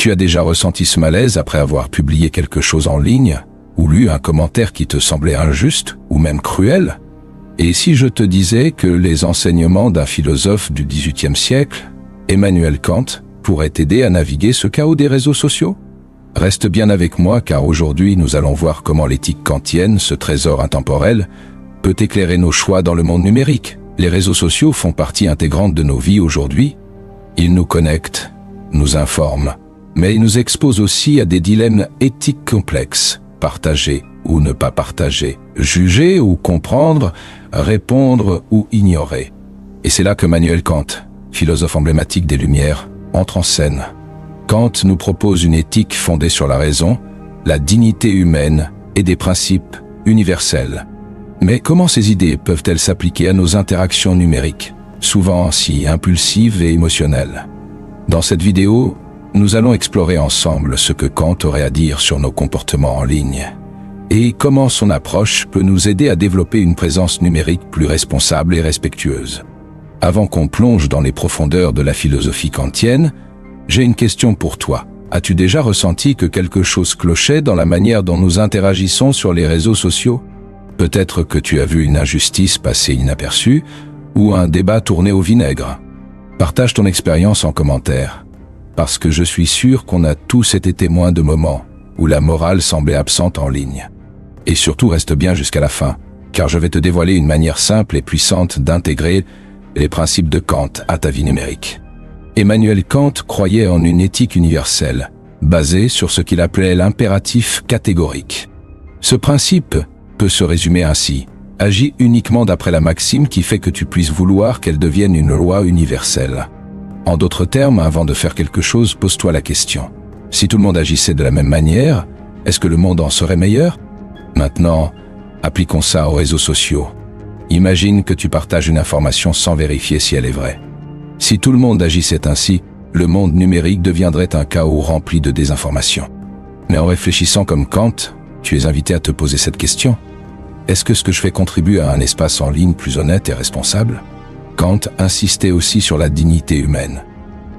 Tu as déjà ressenti ce malaise après avoir publié quelque chose en ligne, ou lu un commentaire qui te semblait injuste, ou même cruel? Et si je te disais que les enseignements d'un philosophe du XVIIIe siècle, Emmanuel Kant, pourraient t'aider à naviguer ce chaos des réseaux sociaux? Reste bien avec moi car aujourd'hui nous allons voir comment l'éthique kantienne, ce trésor intemporel, peut éclairer nos choix dans le monde numérique. Les réseaux sociaux font partie intégrante de nos vies aujourd'hui. Ils nous connectent, nous informent, mais ils nous exposent aussi à des dilemmes éthiques complexes, partager ou ne pas partager, juger ou comprendre, répondre ou ignorer. Et c'est là que Emmanuel Kant, philosophe emblématique des Lumières, entre en scène. Kant nous propose une éthique fondée sur la raison, la dignité humaine et des principes universels. Mais comment ces idées peuvent-elles s'appliquer à nos interactions numériques, souvent si impulsives et émotionnelles? Dans cette vidéo, nous allons explorer ensemble ce que Kant aurait à dire sur nos comportements en ligne et comment son approche peut nous aider à développer une présence numérique plus responsable et respectueuse. Avant qu'on plonge dans les profondeurs de la philosophie kantienne, j'ai une question pour toi. As-tu déjà ressenti que quelque chose clochait dans la manière dont nous interagissons sur les réseaux sociaux? Peut-être que tu as vu une injustice passer inaperçue ou un débat tourner au vinaigre. Partage ton expérience en commentaire, parce que je suis sûr qu'on a tous été témoins de moments où la morale semblait absente en ligne. Et surtout reste bien jusqu'à la fin, car je vais te dévoiler une manière simple et puissante d'intégrer les principes de Kant à ta vie numérique. Emmanuel Kant croyait en une éthique universelle, basée sur ce qu'il appelait l'impératif catégorique. Ce principe peut se résumer ainsi: agis uniquement d'après la maxime qui fait que tu puisses vouloir qu'elle devienne une loi universelle. En d'autres termes, avant de faire quelque chose, pose-toi la question: si tout le monde agissait de la même manière, est-ce que le monde en serait meilleur? Maintenant, appliquons ça aux réseaux sociaux. Imagine que tu partages une information sans vérifier si elle est vraie. Si tout le monde agissait ainsi, le monde numérique deviendrait un chaos rempli de désinformation. Mais en réfléchissant comme Kant, tu es invité à te poser cette question. Est-ce que ce que je fais contribue à un espace en ligne plus honnête et responsable? Kant insistait aussi sur la dignité humaine.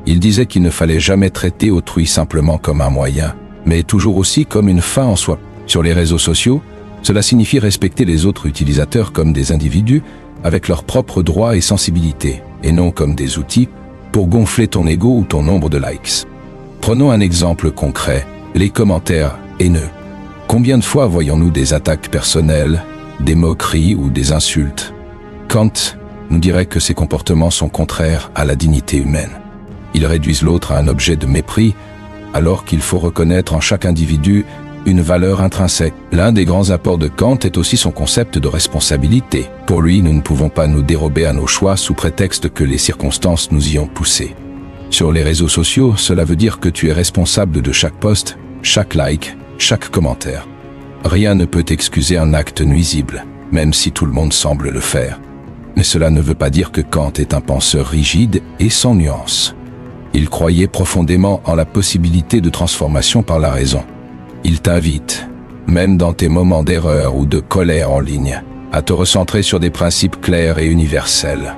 Il disait qu'il ne fallait jamais traiter autrui simplement comme un moyen, mais toujours aussi comme une fin en soi. Sur les réseaux sociaux, cela signifie respecter les autres utilisateurs comme des individus avec leurs propres droits et sensibilités, et non comme des outils pour gonfler ton ego ou ton nombre de likes. Prenons un exemple concret, les commentaires haineux. Combien de fois voyons-nous des attaques personnelles, des moqueries ou des insultes? Kant nous dirait que ces comportements sont contraires à la dignité humaine. Ils réduisent l'autre à un objet de mépris, alors qu'il faut reconnaître en chaque individu une valeur intrinsèque. L'un des grands apports de Kant est aussi son concept de responsabilité. Pour lui, nous ne pouvons pas nous dérober à nos choix sous prétexte que les circonstances nous y ont poussés. Sur les réseaux sociaux, cela veut dire que tu es responsable de chaque post, chaque like, chaque commentaire. Rien ne peut excuser un acte nuisible, même si tout le monde semble le faire. Mais cela ne veut pas dire que Kant est un penseur rigide et sans nuance. Il croyait profondément en la possibilité de transformation par la raison. Il t'invite, même dans tes moments d'erreur ou de colère en ligne, à te recentrer sur des principes clairs et universels.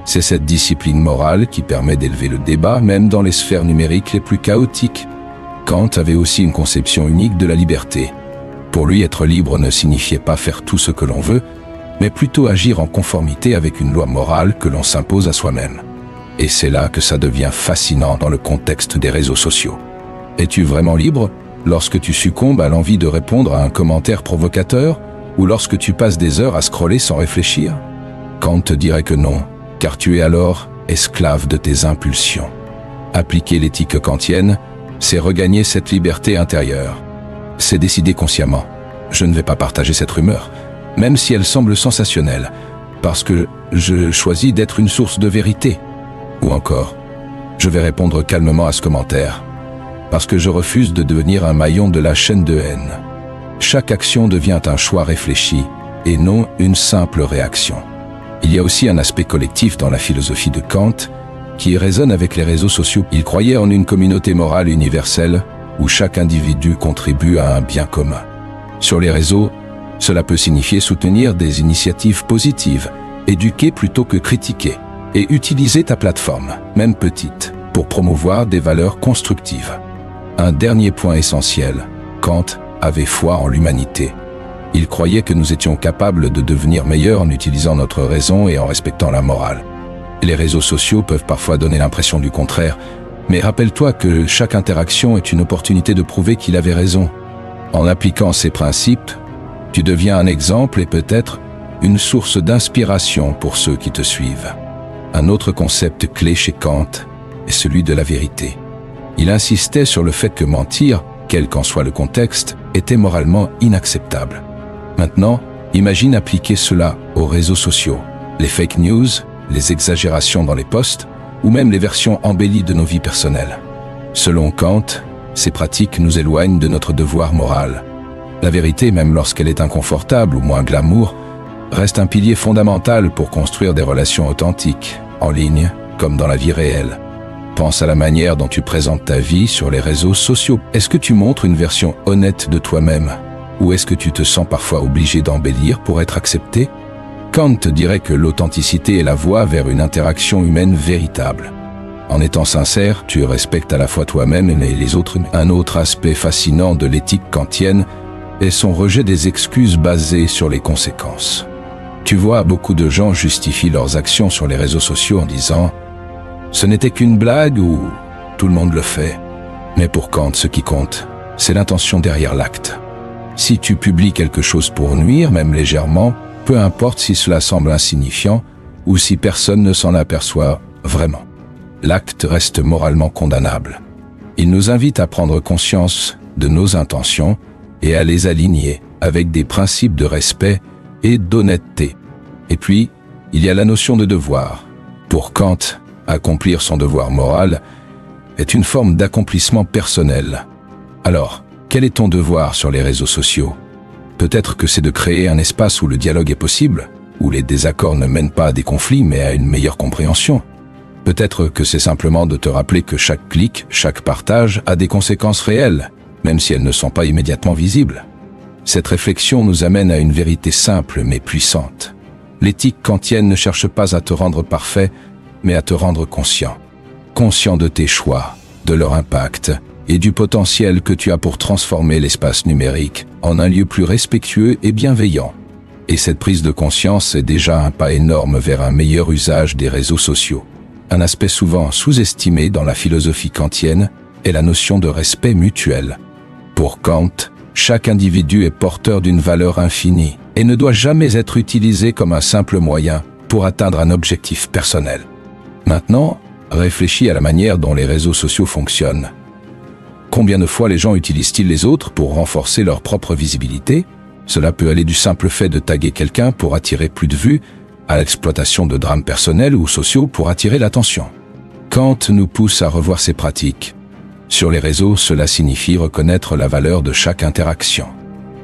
C'est cette discipline morale qui permet d'élever le débat, même dans les sphères numériques les plus chaotiques. Kant avait aussi une conception unique de la liberté. Pour lui, être libre ne signifiait pas faire tout ce que l'on veut, mais plutôt agir en conformité avec une loi morale que l'on s'impose à soi-même. Et c'est là que ça devient fascinant dans le contexte des réseaux sociaux. Es-tu vraiment libre lorsque tu succombes à l'envie de répondre à un commentaire provocateur ou lorsque tu passes des heures à scroller sans réfléchir? Kant te dirait que non, car tu es alors esclave de tes impulsions. Appliquer l'éthique kantienne, c'est regagner cette liberté intérieure. C'est décider consciemment. Je ne vais pas partager cette rumeur, même si elle semble sensationnelle, parce que je choisis d'être une source de vérité. Ou encore, je vais répondre calmement à ce commentaire, parce que je refuse de devenir un maillon de la chaîne de haine. Chaque action devient un choix réfléchi, et non une simple réaction. Il y a aussi un aspect collectif dans la philosophie de Kant, qui résonne avec les réseaux sociaux. Il croyait en une communauté morale universelle, où chaque individu contribue à un bien commun. Sur les réseaux, cela peut signifier soutenir des initiatives positives, éduquer plutôt que critiquer, et utiliser ta plateforme, même petite, pour promouvoir des valeurs constructives. Un dernier point essentiel. Kant avait foi en l'humanité. Il croyait que nous étions capables de devenir meilleurs en utilisant notre raison et en respectant la morale. Les réseaux sociaux peuvent parfois donner l'impression du contraire, mais rappelle-toi que chaque interaction est une opportunité de prouver qu'il avait raison. En appliquant ces principes, tu deviens un exemple et peut-être une source d'inspiration pour ceux qui te suivent. Un autre concept clé chez Kant est celui de la vérité. Il insistait sur le fait que mentir, quel qu'en soit le contexte, était moralement inacceptable. Maintenant, imagine appliquer cela aux réseaux sociaux. Les fake news, les exagérations dans les posts, ou même les versions embellies de nos vies personnelles. Selon Kant, ces pratiques nous éloignent de notre devoir moral. La vérité, même lorsqu'elle est inconfortable ou moins glamour, reste un pilier fondamental pour construire des relations authentiques, en ligne comme dans la vie réelle. Pense à la manière dont tu présentes ta vie sur les réseaux sociaux. Est-ce que tu montres une version honnête de toi-même? Ou est-ce que tu te sens parfois obligé d'embellir pour être accepté? Kant dirait que l'authenticité est la voie vers une interaction humaine véritable. En étant sincère, tu respectes à la fois toi-même et les autres. Un autre aspect fascinant de l'éthique kantienne est son rejet des excuses basées sur les conséquences. Tu vois, beaucoup de gens justifient leurs actions sur les réseaux sociaux en disant « ce n'était qu'une blague » ou « tout le monde le fait ». Mais pour Kant, ce qui compte, c'est l'intention derrière l'acte. Si tu publies quelque chose pour nuire, même légèrement, peu importe si cela semble insignifiant ou si personne ne s'en aperçoit vraiment. L'acte reste moralement condamnable. Il nous invite à prendre conscience de nos intentions et à les aligner avec des principes de respect et d'honnêteté. Et puis, il y a la notion de devoir. Pour Kant, accomplir son devoir moral est une forme d'accomplissement personnel. Alors, quel est ton devoir sur les réseaux sociaux? Peut-être que c'est de créer un espace où le dialogue est possible, où les désaccords ne mènent pas à des conflits mais à une meilleure compréhension. Peut-être que c'est simplement de te rappeler que chaque clic, chaque partage a des conséquences réelles, même si elles ne sont pas immédiatement visibles. Cette réflexion nous amène à une vérité simple mais puissante. L'éthique kantienne ne cherche pas à te rendre parfait, mais à te rendre conscient. Conscient de tes choix, de leur impact et du potentiel que tu as pour transformer l'espace numérique en un lieu plus respectueux et bienveillant. Et cette prise de conscience est déjà un pas énorme vers un meilleur usage des réseaux sociaux. Un aspect souvent sous-estimé dans la philosophie kantienne est la notion de respect mutuel. Pour Kant, chaque individu est porteur d'une valeur infinie et ne doit jamais être utilisé comme un simple moyen pour atteindre un objectif personnel. Maintenant, réfléchis à la manière dont les réseaux sociaux fonctionnent. Combien de fois les gens utilisent-ils les autres pour renforcer leur propre visibilité? Cela peut aller du simple fait de taguer quelqu'un pour attirer plus de vues, à l'exploitation de drames personnels ou sociaux pour attirer l'attention. Kant nous pousse à revoir ces pratiques. Sur les réseaux, cela signifie reconnaître la valeur de chaque interaction.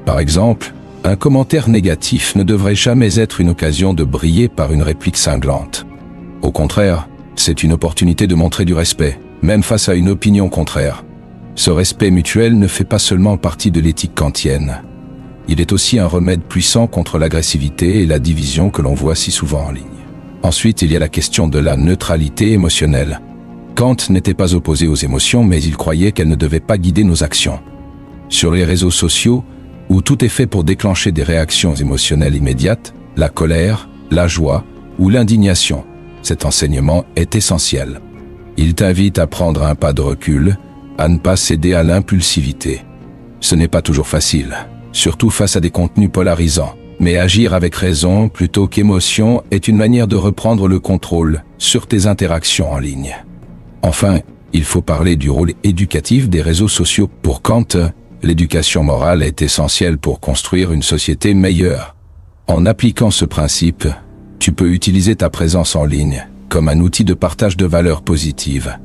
Par exemple, un commentaire négatif ne devrait jamais être une occasion de briller par une réplique cinglante. Au contraire, c'est une opportunité de montrer du respect, même face à une opinion contraire. Ce respect mutuel ne fait pas seulement partie de l'éthique kantienne. Il est aussi un remède puissant contre l'agressivité et la division que l'on voit si souvent en ligne. Ensuite, il y a la question de la neutralité émotionnelle. Kant n'était pas opposé aux émotions, mais il croyait qu'elles ne devaient pas guider nos actions. Sur les réseaux sociaux, où tout est fait pour déclencher des réactions émotionnelles immédiates, la colère, la joie ou l'indignation, cet enseignement est essentiel. Il t'invite à prendre un pas de recul, à ne pas céder à l'impulsivité. Ce n'est pas toujours facile, surtout face à des contenus polarisants. Mais agir avec raison plutôt qu'émotion est une manière de reprendre le contrôle sur tes interactions en ligne. Enfin, il faut parler du rôle éducatif des réseaux sociaux. Pour Kant, l'éducation morale est essentielle pour construire une société meilleure. En appliquant ce principe, tu peux utiliser ta présence en ligne comme un outil de partage de valeurs positives,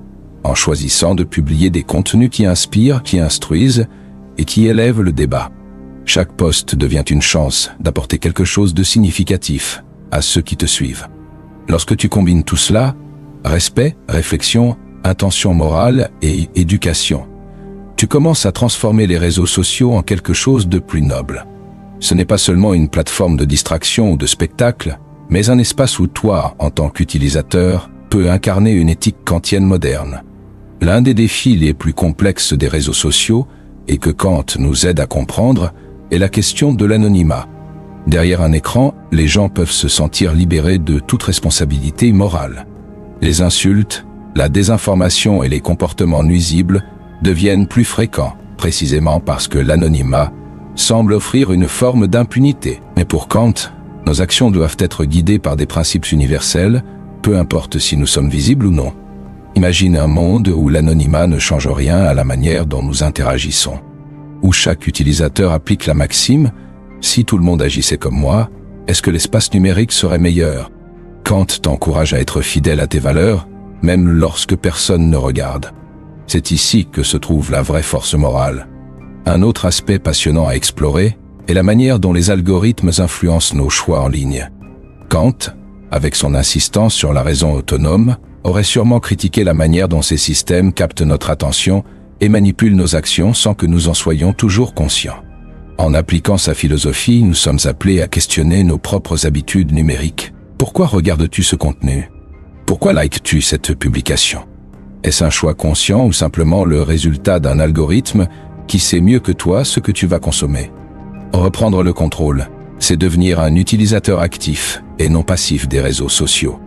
en choisissant de publier des contenus qui inspirent, qui instruisent et qui élèvent le débat. Chaque post devient une chance d'apporter quelque chose de significatif à ceux qui te suivent. Lorsque tu combines tout cela, respect, réflexion, intention morale et éducation, tu commences à transformer les réseaux sociaux en quelque chose de plus noble. Ce n'est pas seulement une plateforme de distraction ou de spectacle, mais un espace où toi, en tant qu'utilisateur, peux incarner une éthique kantienne moderne. L'un des défis les plus complexes des réseaux sociaux, et que Kant nous aide à comprendre, est la question de l'anonymat. Derrière un écran, les gens peuvent se sentir libérés de toute responsabilité morale. Les insultes, la désinformation et les comportements nuisibles deviennent plus fréquents, précisément parce que l'anonymat semble offrir une forme d'impunité. Mais pour Kant, nos actions doivent être guidées par des principes universels, peu importe si nous sommes visibles ou non. Imagine un monde où l'anonymat ne change rien à la manière dont nous interagissons, où chaque utilisateur applique la maxime « si tout le monde agissait comme moi, est-ce que l'espace numérique serait meilleur ?» Kant t'encourage à être fidèle à tes valeurs, même lorsque personne ne regarde. C'est ici que se trouve la vraie force morale. Un autre aspect passionnant à explorer est la manière dont les algorithmes influencent nos choix en ligne. Kant, avec son insistance sur la raison autonome, aurait sûrement critiqué la manière dont ces systèmes captent notre attention et manipulent nos actions sans que nous en soyons toujours conscients. En appliquant sa philosophie, nous sommes appelés à questionner nos propres habitudes numériques. Pourquoi regardes-tu ce contenu? Pourquoi likes-tu cette publication? Est-ce un choix conscient ou simplement le résultat d'un algorithme qui sait mieux que toi ce que tu vas consommer? Reprendre le contrôle, c'est devenir un utilisateur actif et non passif des réseaux sociaux.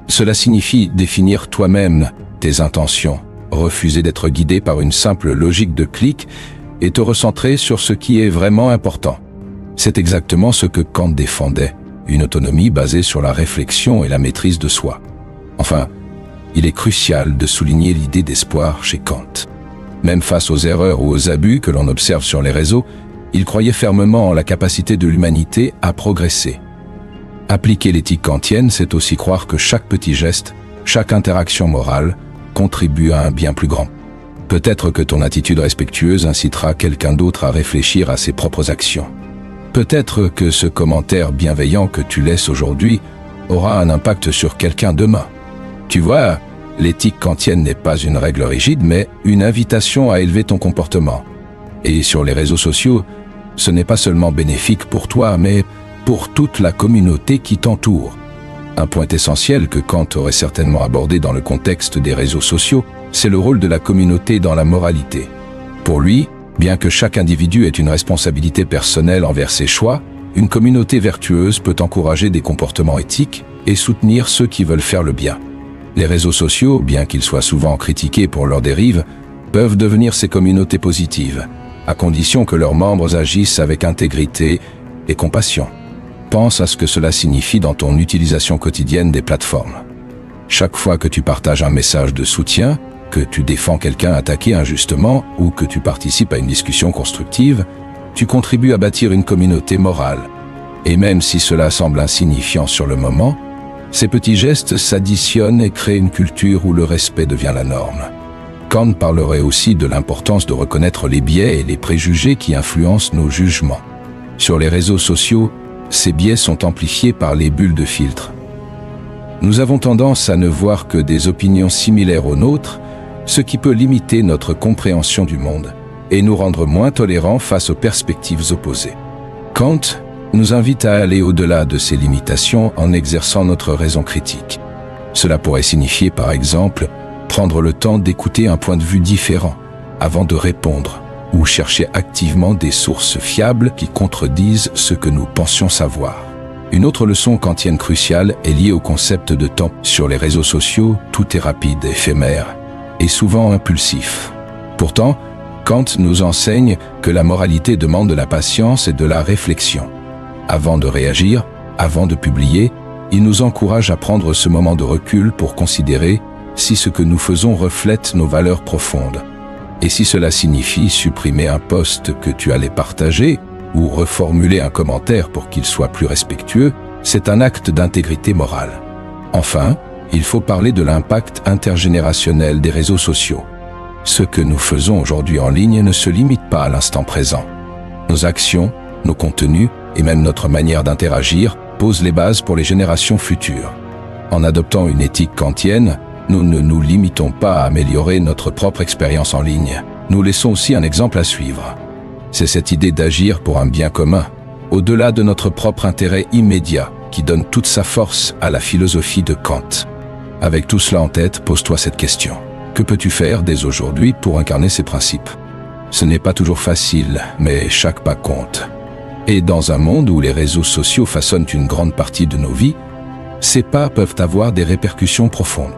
Cela signifie définir toi-même tes intentions, refuser d'être guidé par une simple logique de clic et te recentrer sur ce qui est vraiment important. C'est exactement ce que Kant défendait, une autonomie basée sur la réflexion et la maîtrise de soi. Enfin, il est crucial de souligner l'idée d'espoir chez Kant. Même face aux erreurs ou aux abus que l'on observe sur les réseaux, il croyait fermement en la capacité de l'humanité à progresser. Appliquer l'éthique kantienne, c'est aussi croire que chaque petit geste, chaque interaction morale, contribue à un bien plus grand. Peut-être que ton attitude respectueuse incitera quelqu'un d'autre à réfléchir à ses propres actions. Peut-être que ce commentaire bienveillant que tu laisses aujourd'hui aura un impact sur quelqu'un demain. Tu vois, l'éthique kantienne n'est pas une règle rigide, mais une invitation à élever ton comportement. Et sur les réseaux sociaux, ce n'est pas seulement bénéfique pour toi, mais pour toute la communauté qui t'entoure. Un point essentiel que Kant aurait certainement abordé dans le contexte des réseaux sociaux, c'est le rôle de la communauté dans la moralité. Pour lui, bien que chaque individu ait une responsabilité personnelle envers ses choix, une communauté vertueuse peut encourager des comportements éthiques et soutenir ceux qui veulent faire le bien. Les réseaux sociaux, bien qu'ils soient souvent critiqués pour leurs dérives, peuvent devenir ces communautés positives, à condition que leurs membres agissent avec intégrité et compassion. Pense à ce que cela signifie dans ton utilisation quotidienne des plateformes. Chaque fois que tu partages un message de soutien, que tu défends quelqu'un attaqué injustement ou que tu participes à une discussion constructive, tu contribues à bâtir une communauté morale. Et même si cela semble insignifiant sur le moment, ces petits gestes s'additionnent et créent une culture où le respect devient la norme. Kant parlerait aussi de l'importance de reconnaître les biais et les préjugés qui influencent nos jugements. Sur les réseaux sociaux, ces biais sont amplifiés par les bulles de filtre. Nous avons tendance à ne voir que des opinions similaires aux nôtres, ce qui peut limiter notre compréhension du monde et nous rendre moins tolérants face aux perspectives opposées. Kant nous invite à aller au-delà de ces limitations en exerçant notre raison critique. Cela pourrait signifier, par exemple, prendre le temps d'écouter un point de vue différent avant de répondre, ou chercher activement des sources fiables qui contredisent ce que nous pensions savoir. Une autre leçon kantienne cruciale est liée au concept de temps. Sur les réseaux sociaux, tout est rapide, éphémère et souvent impulsif. Pourtant, Kant nous enseigne que la moralité demande de la patience et de la réflexion. Avant de réagir, avant de publier, il nous encourage à prendre ce moment de recul pour considérer si ce que nous faisons reflète nos valeurs profondes. Et si cela signifie supprimer un post que tu allais partager ou reformuler un commentaire pour qu'il soit plus respectueux, c'est un acte d'intégrité morale. Enfin, il faut parler de l'impact intergénérationnel des réseaux sociaux. Ce que nous faisons aujourd'hui en ligne ne se limite pas à l'instant présent. Nos actions, nos contenus et même notre manière d'interagir posent les bases pour les générations futures. En adoptant une éthique kantienne, nous ne nous limitons pas à améliorer notre propre expérience en ligne. Nous laissons aussi un exemple à suivre. C'est cette idée d'agir pour un bien commun, au-delà de notre propre intérêt immédiat, qui donne toute sa force à la philosophie de Kant. Avec tout cela en tête, pose-toi cette question. Que peux-tu faire dès aujourd'hui pour incarner ces principes? Ce n'est pas toujours facile, mais chaque pas compte. Et dans un monde où les réseaux sociaux façonnent une grande partie de nos vies, ces pas peuvent avoir des répercussions profondes.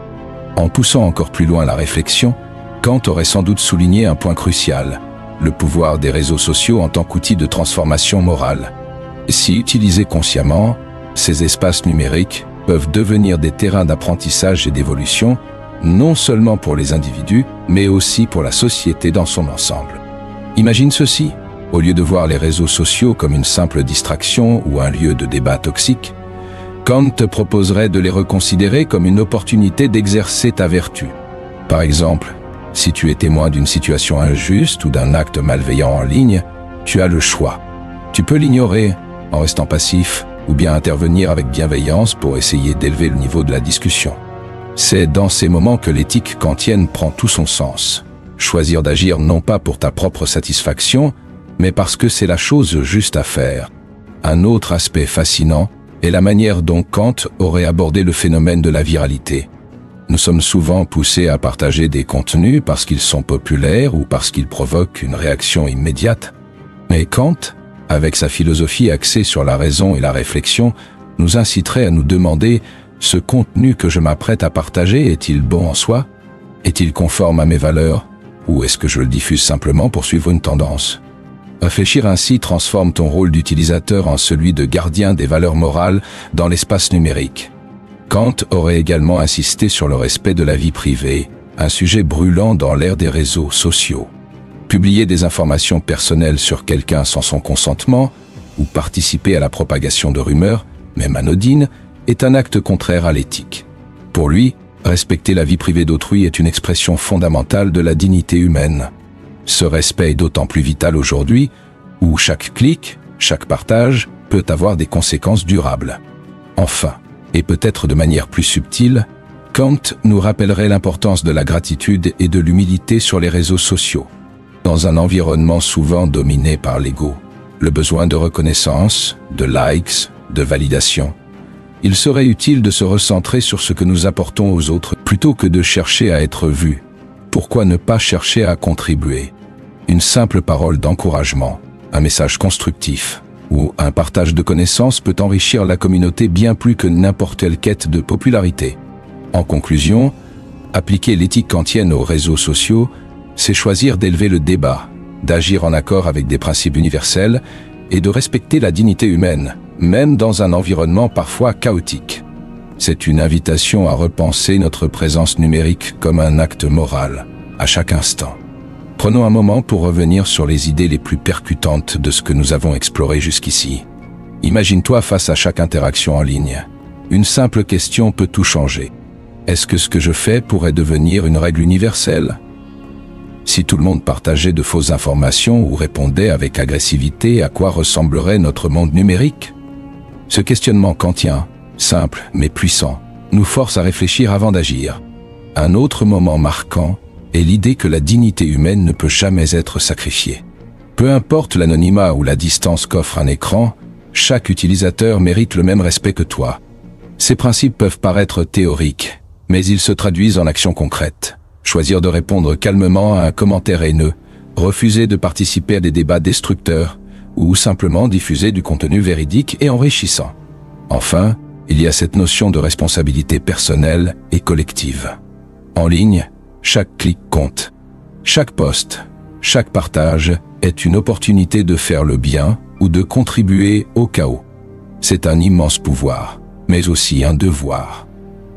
En poussant encore plus loin la réflexion, Kant aurait sans doute souligné un point crucial, le pouvoir des réseaux sociaux en tant qu'outil de transformation morale. Si utilisés consciemment, ces espaces numériques peuvent devenir des terrains d'apprentissage et d'évolution, non seulement pour les individus, mais aussi pour la société dans son ensemble. Imagine ceci, au lieu de voir les réseaux sociaux comme une simple distraction ou un lieu de débat toxique, Kant te proposerait de les reconsidérer comme une opportunité d'exercer ta vertu. Par exemple, si tu es témoin d'une situation injuste ou d'un acte malveillant en ligne, tu as le choix. Tu peux l'ignorer en restant passif ou bien intervenir avec bienveillance pour essayer d'élever le niveau de la discussion. C'est dans ces moments que l'éthique kantienne prend tout son sens. Choisir d'agir non pas pour ta propre satisfaction, mais parce que c'est la chose juste à faire. Un autre aspect fascinant est la manière dont Kant aurait abordé le phénomène de la viralité. Nous sommes souvent poussés à partager des contenus parce qu'ils sont populaires ou parce qu'ils provoquent une réaction immédiate. Mais Kant, avec sa philosophie axée sur la raison et la réflexion, nous inciterait à nous demander: ce contenu que je m'apprête à partager est-il bon en soi? Est-il conforme à mes valeurs? Ou est-ce que je le diffuse simplement pour suivre une tendance? Réfléchir ainsi transforme ton rôle d'utilisateur en celui de gardien des valeurs morales dans l'espace numérique. Kant aurait également insisté sur le respect de la vie privée, un sujet brûlant dans l'ère des réseaux sociaux. Publier des informations personnelles sur quelqu'un sans son consentement, ou participer à la propagation de rumeurs, même anodines, est un acte contraire à l'éthique. Pour lui, respecter la vie privée d'autrui est une expression fondamentale de la dignité humaine. Ce respect est d'autant plus vital aujourd'hui, où chaque clic, chaque partage peut avoir des conséquences durables. Enfin, et peut-être de manière plus subtile, Kant nous rappellerait l'importance de la gratitude et de l'humilité sur les réseaux sociaux. Dans un environnement souvent dominé par l'ego, le besoin de reconnaissance, de likes, de validation, il serait utile de se recentrer sur ce que nous apportons aux autres plutôt que de chercher à être vus. Pourquoi ne pas chercher à contribuer? Une simple parole d'encouragement, un message constructif ou un partage de connaissances peut enrichir la communauté bien plus que n'importe quelle quête de popularité. En conclusion, appliquer l'éthique kantienne aux réseaux sociaux, c'est choisir d'élever le débat, d'agir en accord avec des principes universels et de respecter la dignité humaine, même dans un environnement parfois chaotique. C'est une invitation à repenser notre présence numérique comme un acte moral, à chaque instant. Prenons un moment pour revenir sur les idées les plus percutantes de ce que nous avons exploré jusqu'ici. Imagine-toi face à chaque interaction en ligne. Une simple question peut tout changer. Est-ce que ce que je fais pourrait devenir une règle universelle? Si tout le monde partageait de fausses informations ou répondait avec agressivité, à quoi ressemblerait notre monde numérique? Ce questionnement kantien, simple mais puissant, nous force à réfléchir avant d'agir. Un autre moment marquant est l'idée que la dignité humaine ne peut jamais être sacrifiée. Peu importe l'anonymat ou la distance qu'offre un écran, chaque utilisateur mérite le même respect que toi. Ces principes peuvent paraître théoriques, mais ils se traduisent en actions concrètes. Choisir de répondre calmement à un commentaire haineux, refuser de participer à des débats destructeurs, ou simplement diffuser du contenu véridique et enrichissant. Enfin, il y a cette notion de responsabilité personnelle et collective. En ligne, chaque clic compte. Chaque post, chaque partage est une opportunité de faire le bien ou de contribuer au chaos. C'est un immense pouvoir, mais aussi un devoir.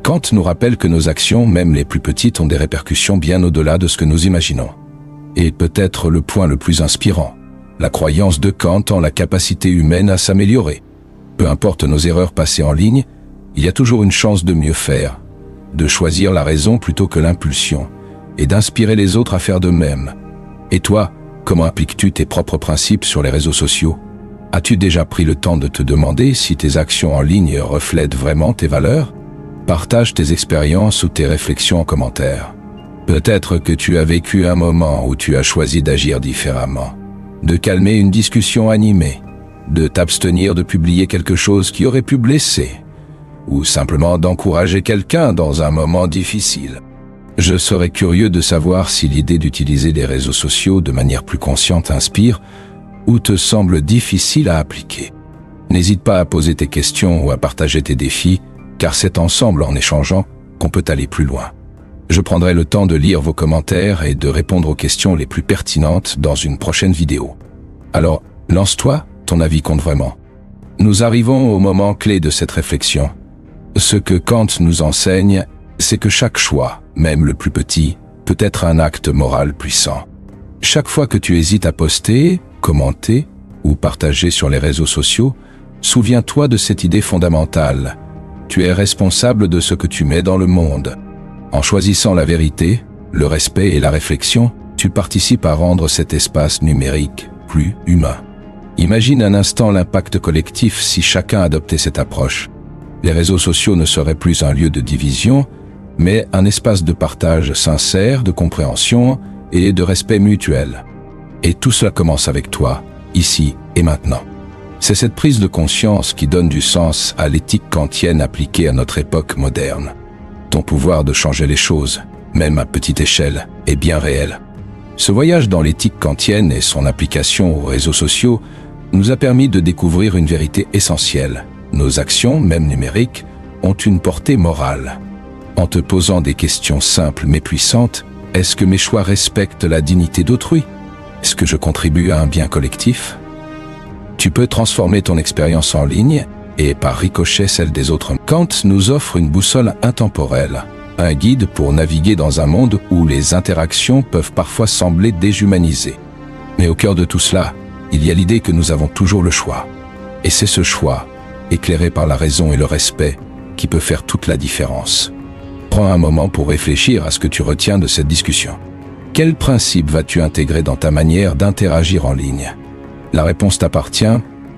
Kant nous rappelle que nos actions, même les plus petites, ont des répercussions bien au-delà de ce que nous imaginons. Et peut-être le point le plus inspirant, la croyance de Kant en la capacité humaine à s'améliorer. Peu importe nos erreurs passées en ligne, il y a toujours une chance de mieux faire, de choisir la raison plutôt que l'impulsion, et d'inspirer les autres à faire de même. Et toi, comment appliques-tu tes propres principes sur les réseaux sociaux? As-tu déjà pris le temps de te demander si tes actions en ligne reflètent vraiment tes valeurs? Partage tes expériences ou tes réflexions en commentaire. Peut-être que tu as vécu un moment où tu as choisi d'agir différemment, de calmer une discussion animée, de t'abstenir de publier quelque chose qui aurait pu blesser, ou simplement d'encourager quelqu'un dans un moment difficile. Je serais curieux de savoir si l'idée d'utiliser les réseaux sociaux de manière plus consciente t'inspire ou te semble difficile à appliquer. N'hésite pas à poser tes questions ou à partager tes défis, car c'est ensemble, en échangeant, qu'on peut aller plus loin. Je prendrai le temps de lire vos commentaires et de répondre aux questions les plus pertinentes dans une prochaine vidéo. Alors, lance-toi, ton avis compte vraiment. Nous arrivons au moment clé de cette réflexion. Ce que Kant nous enseigne, c'est que chaque choix, même le plus petit, peut être un acte moral puissant. Chaque fois que tu hésites à poster, commenter ou partager sur les réseaux sociaux, souviens-toi de cette idée fondamentale. Tu es responsable de ce que tu mets dans le monde. En choisissant la vérité, le respect et la réflexion, tu participes à rendre cet espace numérique plus humain. Imagine un instant l'impact collectif si chacun adoptait cette approche. Les réseaux sociaux ne seraient plus un lieu de division, mais un espace de partage sincère, de compréhension et de respect mutuel. Et tout cela commence avec toi, ici et maintenant. C'est cette prise de conscience qui donne du sens à l'éthique kantienne appliquée à notre époque moderne. Ton pouvoir de changer les choses, même à petite échelle, est bien réel. Ce voyage dans l'éthique kantienne et son application aux réseaux sociaux nous a permis de découvrir une vérité essentielle. Nos actions, même numériques, ont une portée morale. En te posant des questions simples mais puissantes, est-ce que mes choix respectent la dignité d'autrui? Est-ce que je contribue à un bien collectif? Tu peux transformer ton expérience en ligne et par ricochet celle des autres. Kant nous offre une boussole intemporelle, un guide pour naviguer dans un monde où les interactions peuvent parfois sembler déshumanisées. Mais au cœur de tout cela, il y a l'idée que nous avons toujours le choix. Et c'est ce choix, éclairé par la raison et le respect, qui peut faire toute la différence. Prends un moment pour réfléchir à ce que tu retiens de cette discussion. Quel principe vas-tu intégrer dans ta manière d'interagir en ligne? La réponse t'appartient,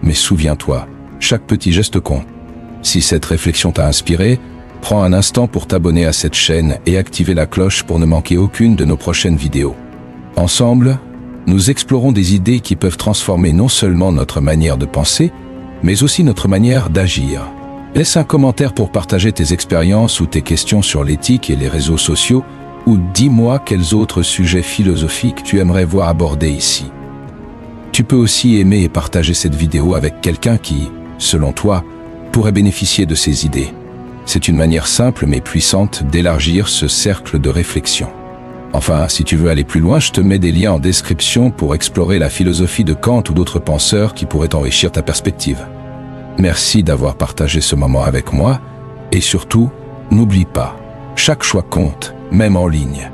mais souviens-toi, chaque petit geste compte. Si cette réflexion t'a inspiré, prends un instant pour t'abonner à cette chaîne et activer la cloche pour ne manquer aucune de nos prochaines vidéos. Ensemble, nous explorons des idées qui peuvent transformer non seulement notre manière de penser, mais aussi notre manière d'agir. Laisse un commentaire pour partager tes expériences ou tes questions sur l'éthique et les réseaux sociaux, ou dis-moi quels autres sujets philosophiques tu aimerais voir abordés ici. Tu peux aussi aimer et partager cette vidéo avec quelqu'un qui, selon toi, pourrait bénéficier de ces idées. C'est une manière simple mais puissante d'élargir ce cercle de réflexion. Enfin, si tu veux aller plus loin, je te mets des liens en description pour explorer la philosophie de Kant ou d'autres penseurs qui pourraient enrichir ta perspective. Merci d'avoir partagé ce moment avec moi et surtout, n'oublie pas, chaque choix compte, même en ligne.